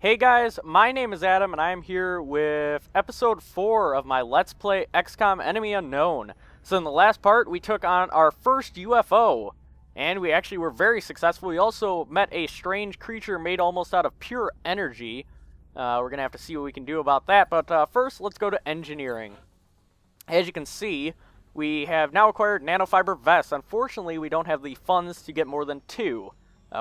Hey guys, my name is Adam and I am here with episode 4 of my Let's Play XCOM Enemy Unknown. So in the last part, we took on our first UFO, and we actually were very successful. We also met a strange creature made almost out of pure energy. We're going to have to see what we can do about that, but first, let's go to engineering. As you can see, we have now acquired nanofiber vests. Unfortunately, we don't have the funds to get more than 2.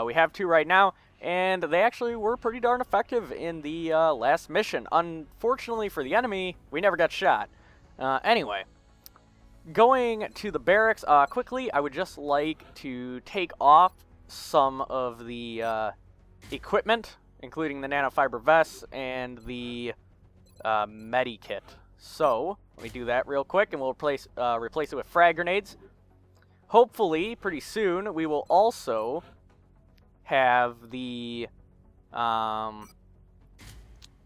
We have 2 right now, and they actually were pretty darn effective in the last mission. Unfortunately for the enemy, we never got shot. Anyway, going to the barracks quickly, I would just like to take off some of the equipment, including the nanofiber vests and the medikit. So, let me do that real quick, and we'll replace it with frag grenades. Hopefully, pretty soon, we will also have the, what am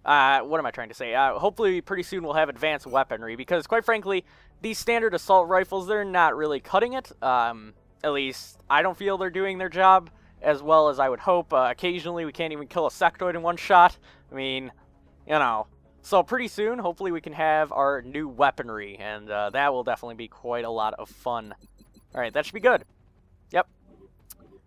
I trying to say? Hopefully, pretty soon we'll have advanced weaponry, because, quite frankly, these standard assault rifles, they're not really cutting it. At least, I don't feel they're doing their job as well as I would hope. Occasionally, we can't even kill a sectoid in one shot. I mean, you know. So, pretty soon, hopefully, we can have our new weaponry, and that will definitely be quite a lot of fun. Alright, that should be good. Yep.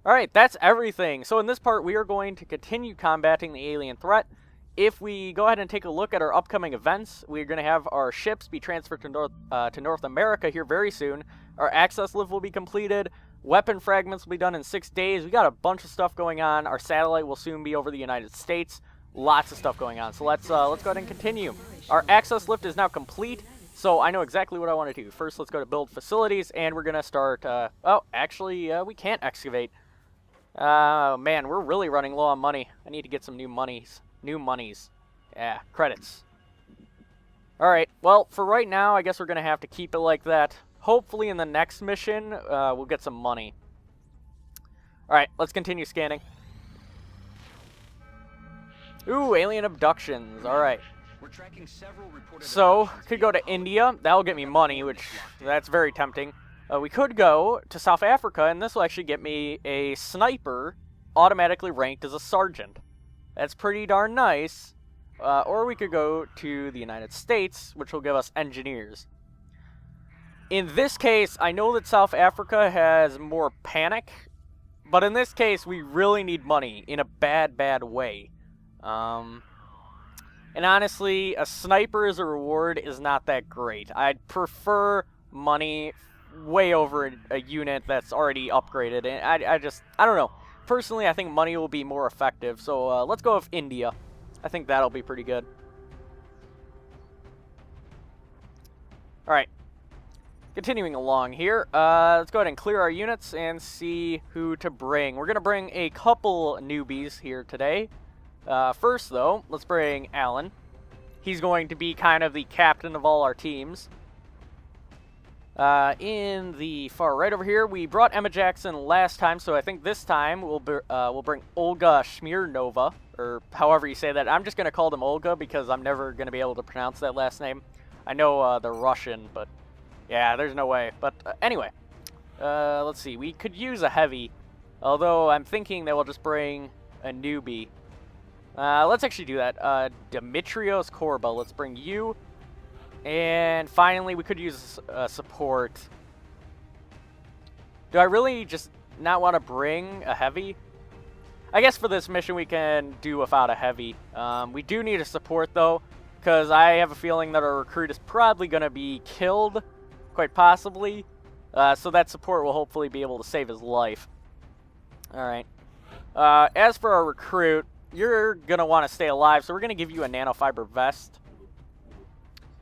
Alright, that's everything. So in this part, we are going to continue combating the alien threat. If we go ahead and take a look at our upcoming events, we're going to have our ships be transferred to North America here very soon. Our access lift will be completed. Weapon fragments will be done in 6 days. We got a bunch of stuff going on. Our satellite will soon be over the United States. Lots of stuff going on. So let's go ahead and continue. Our access lift is now complete. So I know exactly what I want to do. First, let's go to build facilities, and we're going to start... oh, actually, we can't excavate. Man, we're really running low on money. I need to get some new monies. New monies. Yeah, credits. Alright, well, for right now, I guess we're going to have to keep it like that. Hopefully in the next mission, we'll get some money. Alright, let's continue scanning. Ooh, alien abductions. Alright. So, could go to India. That'll get me money, which, that's very tempting. We could go to South Africa, and this will actually get me a sniper automatically ranked as a sergeant. That's pretty darn nice. Or we could go to the United States, which will give us engineers. In this case, I know that South Africa has more panic, but in this case, we really need money in a bad, bad way. And honestly, a sniper as a reward is not that great. I'd prefer money way over a unit that's already upgraded, and I don't know. Personally, I think money will be more effective, so let's go with India. I think that'll be pretty good. Alright. Continuing along here, let's go ahead and clear our units and see who to bring. We're going to bring a couple newbies here today. First, though, let's bring Alan. He's going to be kind of the captain of all our teams. In the far right over here, we brought Emma Jackson last time, so I think this time we'll bring Olga Smirnova, or however you say that. I'm just going to call them Olga because I'm never going to be able to pronounce that last name. I know they're Russian, but yeah, there's no way. But anyway, let's see. We could use a heavy, although I'm thinking that we'll just bring a newbie. Let's actually do that. Dimitrios Korba, let's bring you. And finally, we could use support. Do I really just not want to bring a heavy? I guess for this mission, we can do without a heavy. We do need a support, though, because I have a feeling that our recruit is probably going to be killed, quite possibly. So that support will hopefully be able to save his life. Alright. As for our recruit, you're going to want to stay alive, so we're going to give you a nanofiber vest.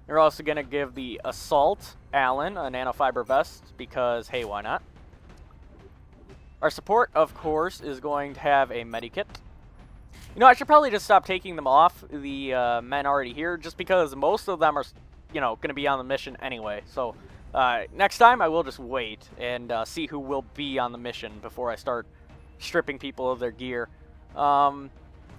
We're also going to give the Assault Alan a nanofiber vest, because, hey, why not? Our support, of course, is going to have a medikit. You know, I should probably just stop taking them off the men already here, just because most of them are, you know, going to be on the mission anyway. So, next time, I will just wait and see who will be on the mission before I start stripping people of their gear. And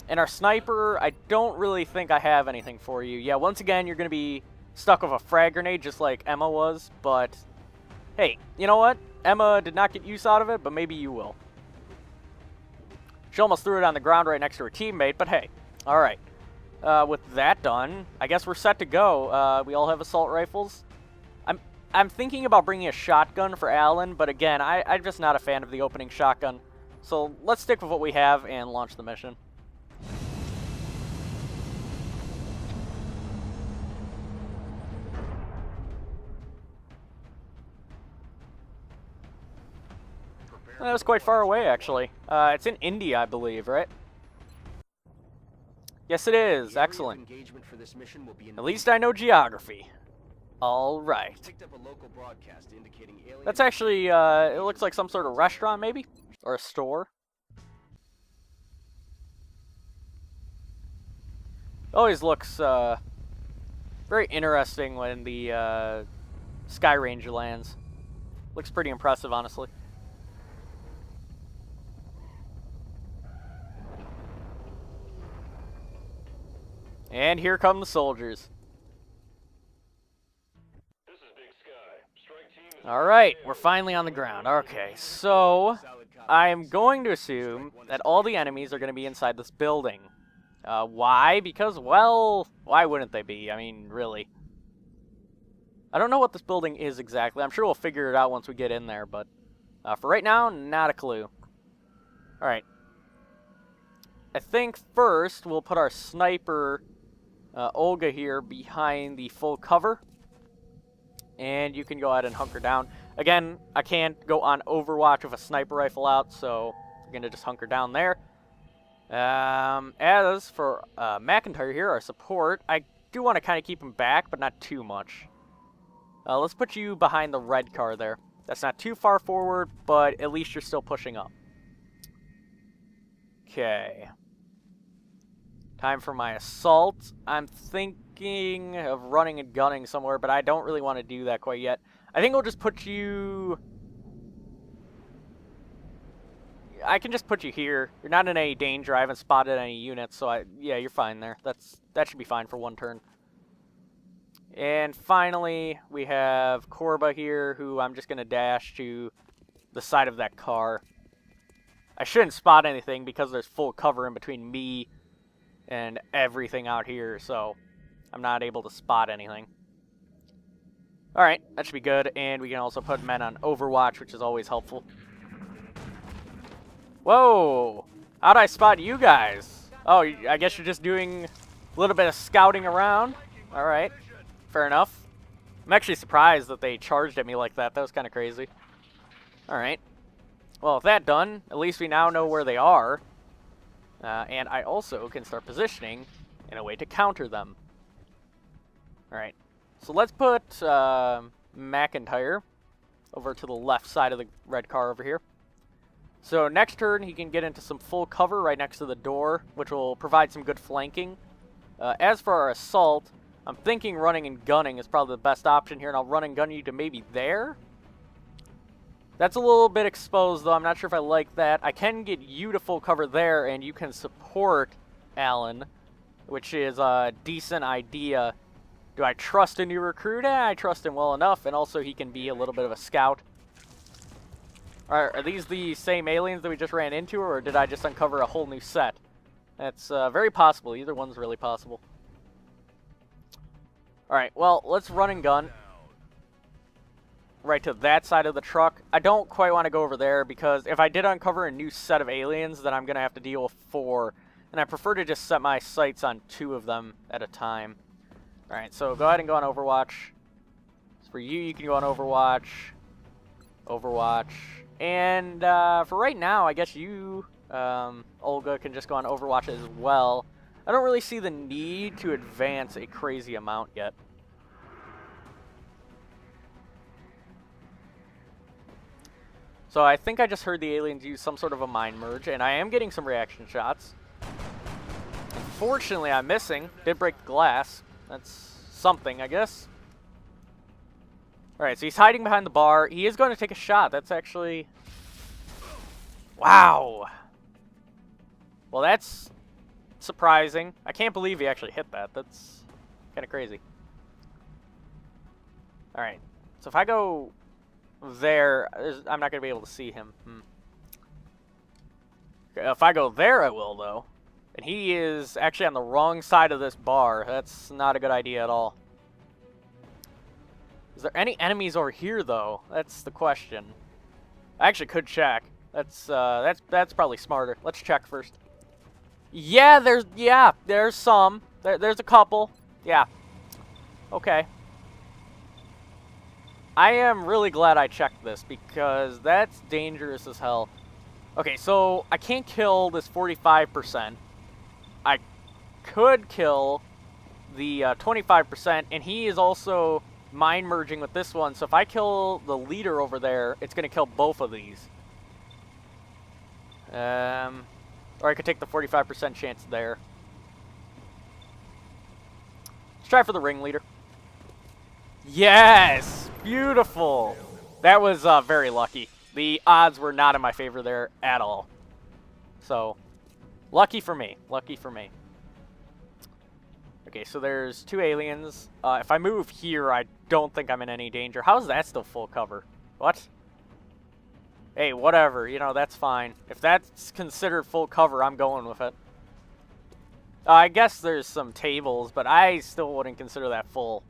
our sniper, I don't really think I have anything for you. Yeah, once again, you're going to be stuck with a frag grenade just like Emma was, but hey, you know what? Emma did not get use out of it, but maybe you will. She almost threw it on the ground right next to her teammate, but hey, Alright. With that done, I guess we're set to go. We all have assault rifles. I'm thinking about bringing a shotgun for Alan, but again, I'm just not a fan of the opening shotgun. So let's stick with what we have and launch the mission. That was quite far away, actually. It's in India, I believe, right? Yes, it is. Excellent. At least I know geography. All right. That's actually, it looks like some sort of restaurant, maybe? Or a store. Always looks, very interesting when the, Sky Ranger lands. Looks pretty impressive, honestly. And here come the soldiers. Alright, we're finally on the ground. Okay, so I am going to assume that all the enemies are going to be inside this building. Why? Because, well, why wouldn't they be? I mean, really. I don't know what this building is exactly. I'm sure we'll figure it out once we get in there, but for right now, not a clue. Alright. I think first we'll put our sniper, Olga, here behind the full cover. And you can go ahead and hunker down. Again, I can't go on Overwatch with a sniper rifle out, so we're going to just hunker down there. As for McIntyre here, our support, I do want to kind of keep him back, but not too much. Let's put you behind the red car there. That's not too far forward, but at least you're still pushing up. Okay. Time for my assault. I'm thinking of running and gunning somewhere, but I don't really want to do that quite yet. I think we'll just put you... I can just put you here. You're not in any danger. I haven't spotted any units, so yeah, you're fine there. That should be fine for one turn. And finally, we have Korba here, who I'm just going to dash to the side of that car. I shouldn't spot anything because there's full cover in between me and everything out here, so I'm not able to spot anything. Alright, that should be good, and we can also put men on Overwatch, which is always helpful. Whoa! How'd I spot you guys? Oh, I guess you're just doing a little bit of scouting around. Alright, fair enough. I'm actually surprised that they charged at me like that. That was kind of crazy. Alright. Well, with that done, at least we now know where they are. And I also can start positioning in a way to counter them. Alright, so let's put McIntyre over to the left side of the red car over here. So next turn, he can get into some full cover right next to the door, which will provide some good flanking. As for our assault, I'm thinking running and gunning is probably the best option here, and I'll run and gun you to maybe there. That's a little bit exposed, though. I'm not sure if I like that. I can get you to full cover there, and you can support Alan, which is a decent idea. Do I trust a new recruit? I trust him well enough, and also he can be a little bit of a scout. Are these the same aliens that we just ran into, or did I just uncover a whole new set? That's very possible. Either one's really possible. Alright, well, let's run and gun right to that side of the truck. I don't quite want to go over there because if I did uncover a new set of aliens, then I'm going to have to deal with 4. And I prefer to just set my sights on 2 of them at a time. Alright, so go ahead and go on Overwatch. So for you, you can go on Overwatch. Overwatch. And for right now, I guess you, Olga, can just go on Overwatch as well. I don't really see the need to advance a crazy amount yet. So I think I just heard the aliens use some sort of a mind merge, and I am getting some reaction shots. Unfortunately, I'm missing. Did break the glass. That's something, I guess. Alright, so he's hiding behind the bar. He is going to take a shot. That's actually... Wow! Well, that's surprising. I can't believe he actually hit that. That's kind of crazy. Alright, so if I go there, I'm not going to be able to see him. Okay, if I go there, I will, though. And he is actually on the wrong side of this bar. That's not a good idea at all. Is there any enemies over here, though? That's the question. I actually could check. That's probably smarter. Let's check first. Yeah, there's some. There's a couple. Yeah. Okay. I am really glad I checked this because that's dangerous as hell. Okay, so I can't kill this 45%. I could kill the 25%, and he is also mind merging with this one. So if I kill the leader over there, it's going to kill both of these. Or I could take the 45% chance there. Let's try for the ringleader. Yes! Beautiful! That was very lucky. The odds were not in my favor there at all. So, lucky for me. Lucky for me. Okay, so there's 2 aliens. If I move here, I don't think I'm in any danger. How is that still full cover? What? Hey, whatever. You know, that's fine. If that's considered full cover, I'm going with it. I guess there's some tables, but I still wouldn't consider that full.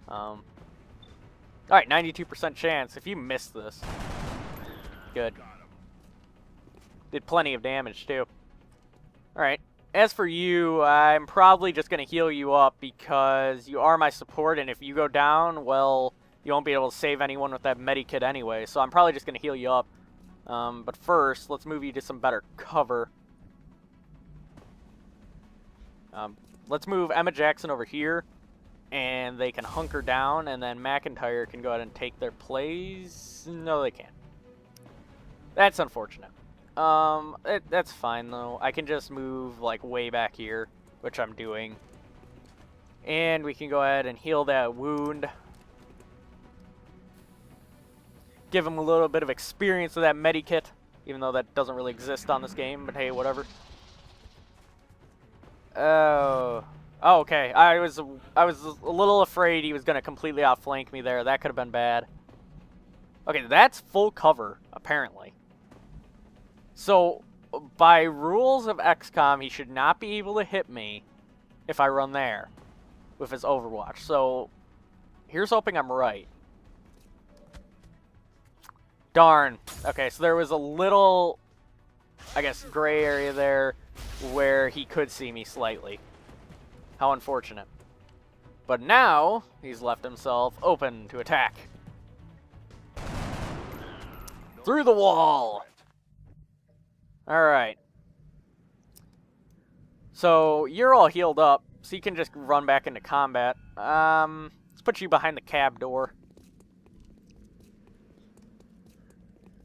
Alright, 92% chance. If you miss this. Good. Did plenty of damage, too. Alright. As for you, I'm probably just going to heal you up because you are my support, and if you go down, well, you won't be able to save anyone with that medikit anyway, so I'm probably just going to heal you up. But first, let's move you to some better cover. Let's move Emma Jackson over here, and they can hunker down, and then McIntyre can go ahead and take their place. No, they can't. That's unfortunate. That's fine, though. I can just move, like, way back here, which I'm doing. And we can go ahead and heal that wound. Give him a little bit of experience with that medikit, even though that doesn't really exist on this game, but hey, whatever. Oh, okay. I was a little afraid he was going to completely outflank me there. That could have been bad. Okay, that's full cover, apparently. So, by rules of XCOM, he should not be able to hit me if I run there with his Overwatch. So, here's hoping I'm right. Darn. Okay, so there was a little, I guess, gray area there where he could see me slightly. How unfortunate. But now, he's left himself open to attack. Through the wall! Alright. So, you're all healed up, so you can just run back into combat. Let's put you behind the cab door.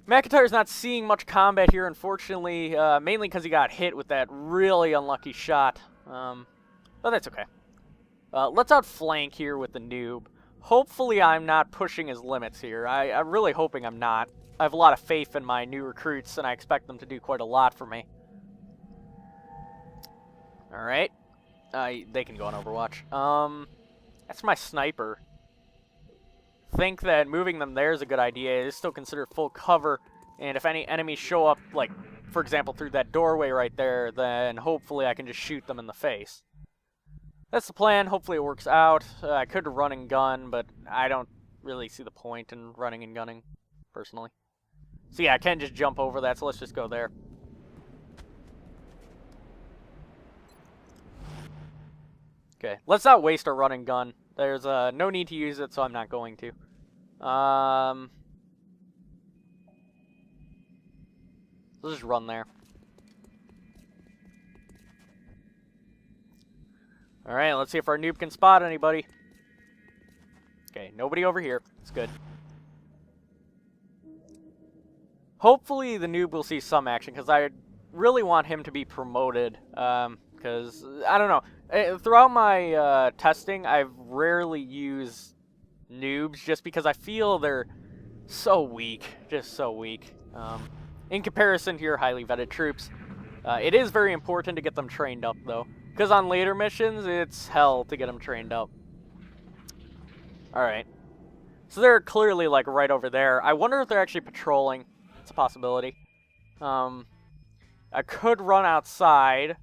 McIntyre's not seeing much combat here, unfortunately, mainly because he got hit with that really unlucky shot. But that's okay. Let's outflank here with the noob. Hopefully I'm not pushing his limits here. I'm really hoping I'm not. I have a lot of faith in my new recruits, and I expect them to do quite a lot for me. Alright. They can go on Overwatch. That's my sniper. Think that moving them there is a good idea. It is still considered full cover, and if any enemies show up, like, for example, through that doorway right there, then hopefully I can just shoot them in the face. That's the plan. Hopefully it works out. I could run and gun, but I don't really see the point in running and gunning, personally. So yeah, I can just jump over that, so let's just go there. Okay, let's not waste our run and gun. There's no need to use it, so I'm not going to. Let's just run there. Alright, let's see if our noob can spot anybody. Okay, nobody over here. It's good. Hopefully the noob will see some action, because I really want him to be promoted. Because, I don't know. Throughout my testing, I've rarely used noobs just because I feel they're so weak. Just so weak. In comparison to your highly vetted troops. It is very important to get them trained up, though. Because on later missions, it's hell to get them trained up. Alright. So they're clearly, like, right over there. I wonder if they're actually patrolling. It's a possibility. I could run outside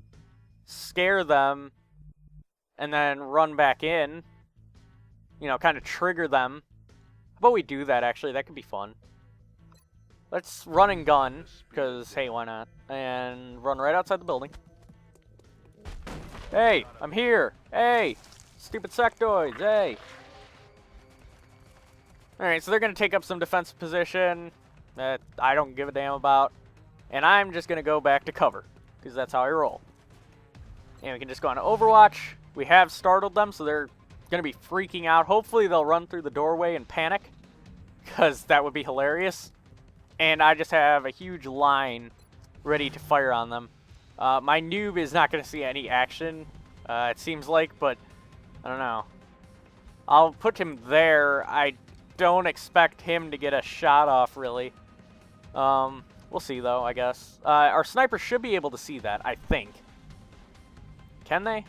scare them, and then run back in. You know, kind of trigger them. How about we do that, actually? That could be fun. Let's run and gun, because, hey, why not? And run right outside the building. Hey, I'm here! Hey! Stupid sectoids, hey! Alright, so they're going to take up some defensive position that I don't give a damn about. And I'm just going to go back to cover, because that's how I roll. And we can just go on to Overwatch. We have startled them, so they're going to be freaking out. Hopefully they'll run through the doorway and panic, because that would be hilarious. And I just have a huge line ready to fire on them. My noob is not going to see any action, it seems like, but I don't know. I'll put him there. I don't expect him to get a shot off, really. We'll see, though, I guess. Our sniper should be able to see that, I think. Can they?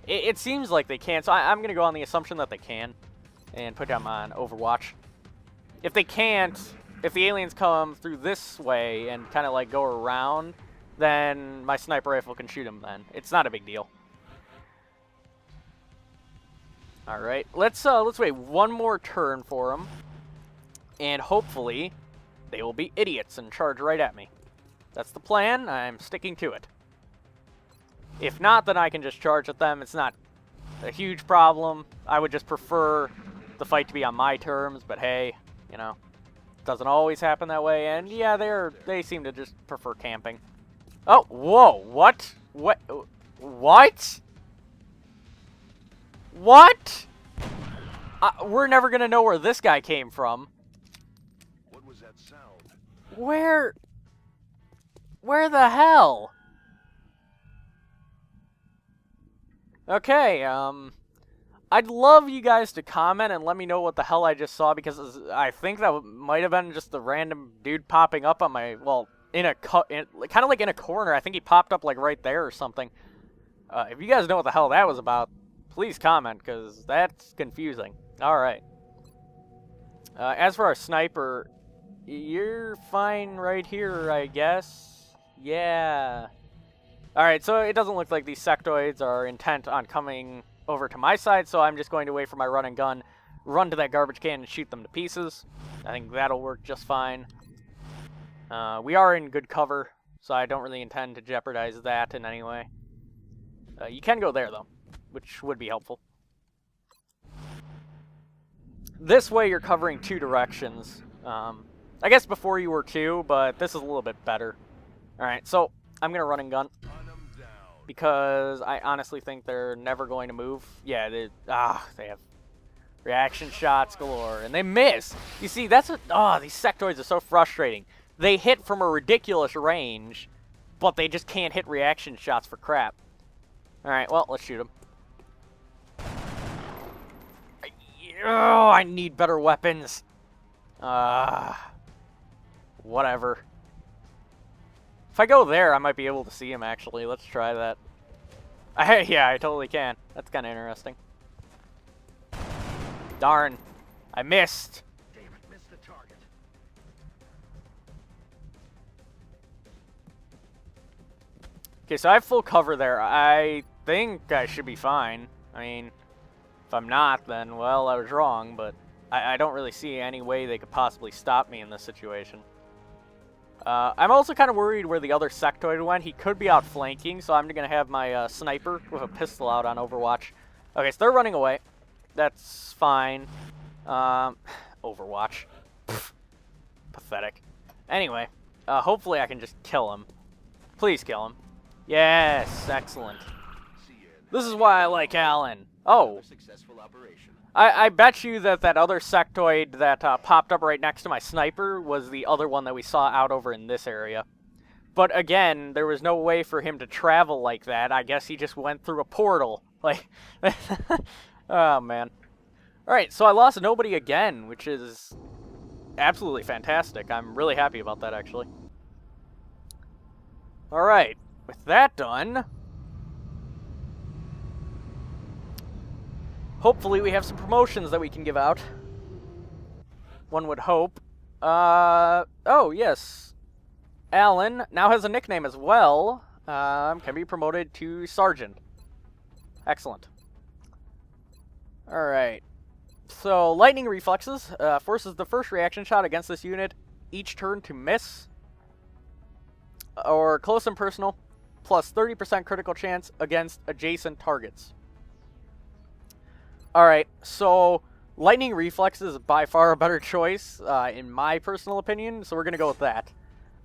It seems like they can, so I'm going to go on the assumption that they can and put them on Overwatch. If they can't, if the aliens come through this way and kind of like go around, then my sniper rifle can shoot them then. It's not a big deal. All right, let's wait one more turn for them, and hopefully they will be idiots and charge right at me. That's the plan. I'm sticking to it. If not, then I can just charge at them. It's not a huge problem. I would just prefer the fight to be on my terms, but hey, you know, it doesn't always happen that way. And yeah, they seem to just prefer camping. Oh, whoa, what? What? What? What? We're never gonna know where this guy came from. What was that sound? Where the hell? Okay, I'd love you guys to comment and let me know what the hell I just saw, because I think that might have been just the random dude popping up on my, well, kind of like in a corner. I think he popped up like right there or something. If you guys know what the hell that was about, please comment, because that's confusing. Alright. As for our sniper, you're fine right here, I guess. Yeah. Alright, so it doesn't look like these sectoids are intent on coming over to my side, so I'm just going to wait for my run and gun, run to that garbage can and shoot them to pieces. I think that'll work just fine. We are in good cover, so I don't really intend to jeopardize that in any way. You can go there, though, which would be helpful. This way you're covering two directions. I guess before you were two, but this is a little bit better. Alright, so I'm going to run and gun, because I honestly think they're never going to move. Yeah, they have reaction shots galore, and they miss. You see, that's what, these sectoids are so frustrating. They hit from a ridiculous range, but they just can't hit reaction shots for crap. Alright, well, let's shoot them. Oh, I need better weapons. Whatever. If I go there, I might be able to see him, actually. Let's try that. Yeah, I totally can. That's kind of interesting. Darn. I missed. Damn it, missed the target. Okay, so I have full cover there. I think I should be fine. I mean, if I'm not, then, well, I was wrong, but I don't really see any way they could possibly stop me in this situation. I'm also kind of worried where the other sectoid went. He could be outflanking, so I'm going to have my sniper with a pistol out on Overwatch. Okay, so they're running away. That's fine. Overwatch. Pfft. Pathetic. Anyway, hopefully I can just kill him. Please kill him. Yes, excellent. This is why I like Alan. Oh. Successful operation. I bet you that other sectoid that popped up right next to my sniper was the other one that we saw out over in this area. But again, there was no way for him to travel like that. I guess he just went through a portal. Like, oh man. Alright, so I lost nobody again, which is absolutely fantastic. I'm really happy about that, actually. Alright, with that done, hopefully we have some promotions that we can give out. One would hope. Oh, yes. Alan now has a nickname as well. can be promoted to sergeant. Excellent. Alright. So, lightning reflexes forces the first reaction shot against this unit each turn to miss. Or close and personal, plus 30% critical chance against adjacent targets. Alright, so lightning reflexes is by far a better choice, in my personal opinion, so we're going to go with that.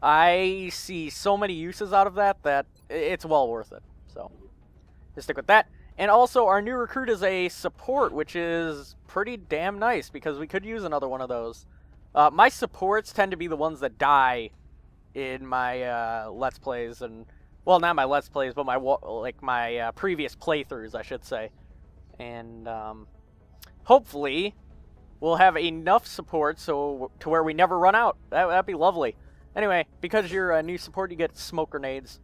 I see so many uses out of that that it's well worth it. So, just stick with that. And also, our new recruit is a support, which is pretty damn nice, because we could use another one of those. My supports tend to be the ones that die in my Let's Plays, and, well, not my Let's Plays, but my previous playthroughs, I should say. And hopefully, we'll have enough support to where we never run out. That'd be lovely. Anyway, because you're a new support, you get smoke grenades.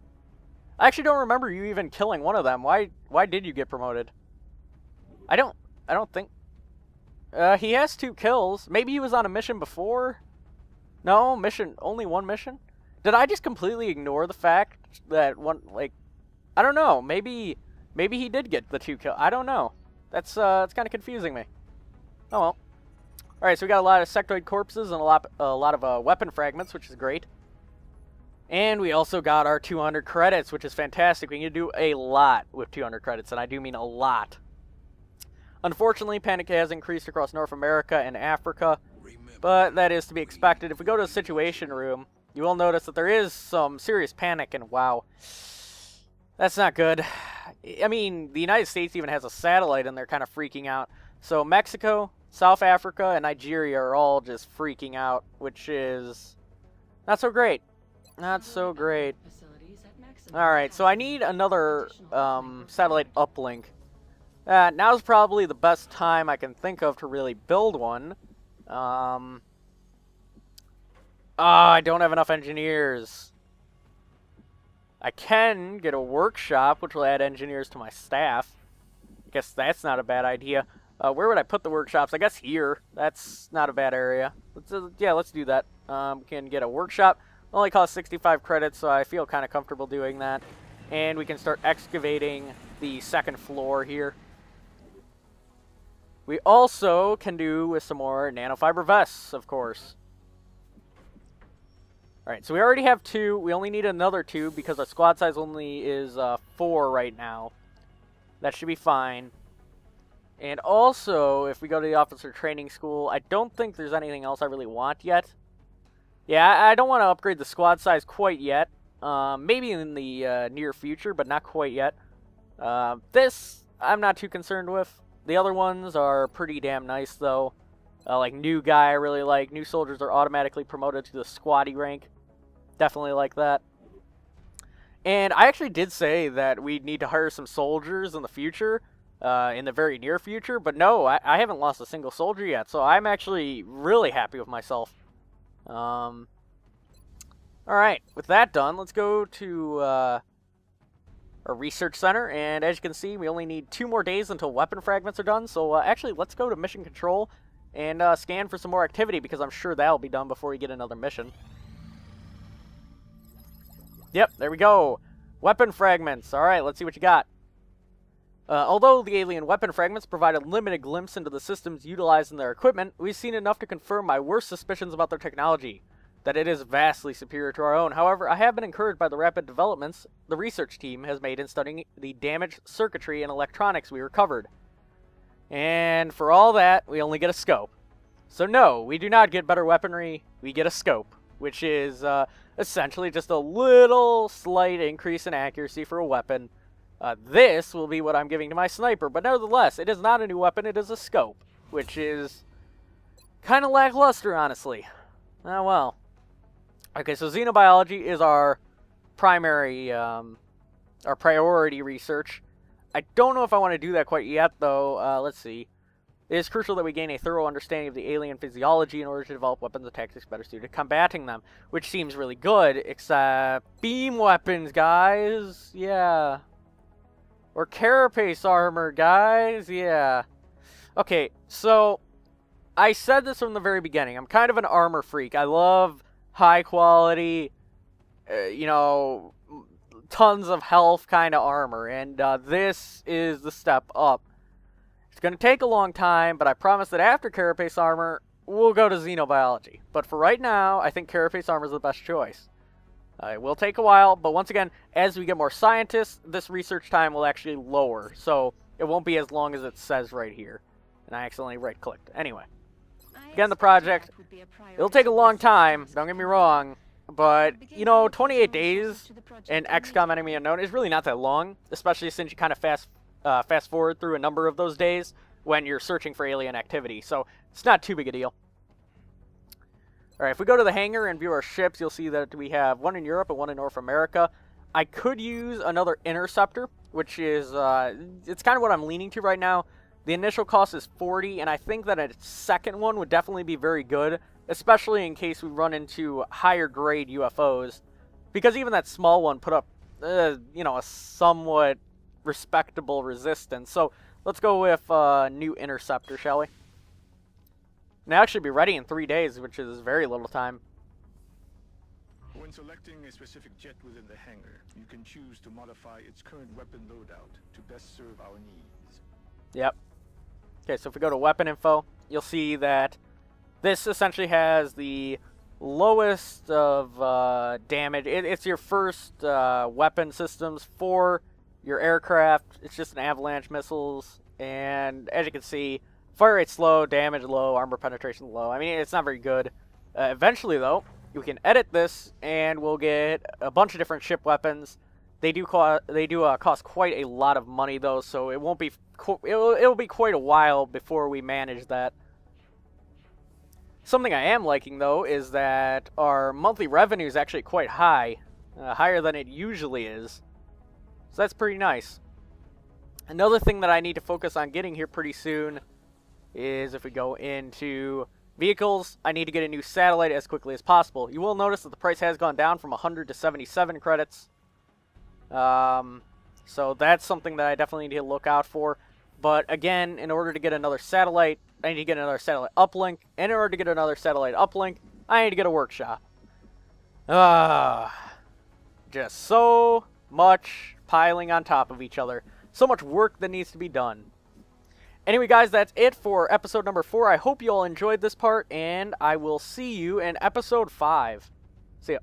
I actually don't remember you even killing one of them. Why did you get promoted? I don't think... he has 2 kills. Maybe he was on a mission before? No, only one mission? Did I just completely ignore the fact that one, like... I don't know. Maybe he did get the 2 kills. I don't know. It's kind of confusing me. Oh well. Alright, so we got a lot of sectoid corpses and a lot of weapon fragments, which is great. And we also got our 200 credits, which is fantastic. We can do a lot with 200 credits, and I do mean a lot. Unfortunately, panic has increased across North America and Africa, but that is to be expected. If we go to the Situation Room, you will notice that there is some serious panic, and wow, that's not good. I mean, the United States even has a satellite, and they're kind of freaking out. So Mexico, South Africa, and Nigeria are all just freaking out, which is not so great. Not so great. Alright, so I need another satellite uplink. Now's probably the best time I can think of to really build one. I don't have enough engineers. I can get a workshop, which will add engineers to my staff. I guess that's not a bad idea. Where would I put the workshops? I guess here. That's not a bad area. Let's do that. We can get a workshop. It only costs 65 credits, so I feel kind of comfortable doing that. And we can start excavating the second floor here. We also can do with some more nanofiber vests, of course. Alright, so we already have 2. We only need another 2 because our squad size only is 4 right now. That should be fine. And also, if we go to the officer training school, I don't think there's anything else I really want yet. Yeah, I don't want to upgrade the squad size quite yet. Maybe in the near future, but not quite yet. This, I'm not too concerned with. The other ones are pretty damn nice, though. Like new guy, I really like. New soldiers are automatically promoted to the squatty rank. Definitely like that. And I actually did say that we need to hire some soldiers in the future. In the very near future. But no, I haven't lost a single soldier yet. So I'm actually really happy with myself. Alright, with that done, let's go to our research center, and as you can see, we only need 2 more days until weapon fragments are done, so actually, let's go to mission control and scan for some more activity, because I'm sure that'll be done before we get another mission. Yep, there we go. Weapon fragments. Alright, let's see what you got. Although the alien weapon fragments provide a limited glimpse into the systems utilized in their equipment, we've seen enough to confirm my worst suspicions about their technology, that it is vastly superior to our own. However, I have been encouraged by the rapid developments the research team has made in studying the damaged circuitry and electronics we recovered. And for all that, we only get a scope. So no, we do not get better weaponry, we get a scope, which is essentially just a little slight increase in accuracy for a weapon. This will be what I'm giving to my sniper, but nevertheless, it is not a new weapon, it is a scope, which is kind of lackluster, honestly. Oh well. Okay, so xenobiology is our primary, our priority research. I don't know if I want to do that quite yet, though. Let's see. It is crucial that we gain a thorough understanding of the alien physiology in order to develop weapons and tactics better suited to combating them, which seems really good, except beam weapons, guys. Yeah. Or carapace armor, guys. Yeah. Okay, so I said this from the very beginning. I'm kind of an armor freak. I love high quality, tons of health kind of armor, and this is the step up. It's going to take a long time, but I promise that after carapace armor, we'll go to xenobiology. But for right now, I think carapace armor is the best choice. It will take a while, but once again, as we get more scientists, this research time will actually lower, so it won't be as long as it says right here. And I accidentally right-clicked. Anyway, again, the project, it'll take a long time, don't get me wrong, but, you know, 28 days in XCOM Enemy Unknown is really not that long, especially since you kind of fast forward through a number of those days when you're searching for alien activity, so it's not too big a deal. Alright, if we go to the hangar and view our ships, you'll see that we have one in Europe and one in North America. I could use another interceptor, which is, it's kind of what I'm leaning to right now. The initial cost is 40, and I think that a second one would definitely be very good, especially in case we run into higher grade UFOs. Because even that small one put up, you know, a somewhat respectable resistance. So let's go with a new interceptor, shall we? And they'll actually be ready in 3 days, which is very little time. When selecting a specific jet within the hangar, you can choose to modify its current weapon loadout to best serve our needs. Yep. Okay, so if we go to weapon info, you'll see that this essentially has the lowest of damage. It's your first weapon systems for your aircraft. It's just an avalanche missiles, and as you can see, fire rate's low, damage low, armor penetration low. I mean, it's not very good. Eventually, though, you can edit this, and we'll get a bunch of different ship weapons. They do cost quite a lot of money, though, so it won't be. It'll be quite a while before we manage that. Something I am liking, though, is that our monthly revenue is actually quite high, higher than it usually is. So that's pretty nice. Another thing that I need to focus on getting here pretty soon is if we go into vehicles, I need to get a new satellite as quickly as possible. You will notice that the price has gone down from 100 to 77 credits. So that's something that I definitely need to look out for. But again, in order to get another satellite, I need to get another satellite uplink. And in order to get another satellite uplink, I need to get a workshop. Just so much piling on top of each other. So much work that needs to be done. Anyway, guys, that's it for episode number 4. I hope you all enjoyed this part, and I will see you in episode 5. See ya.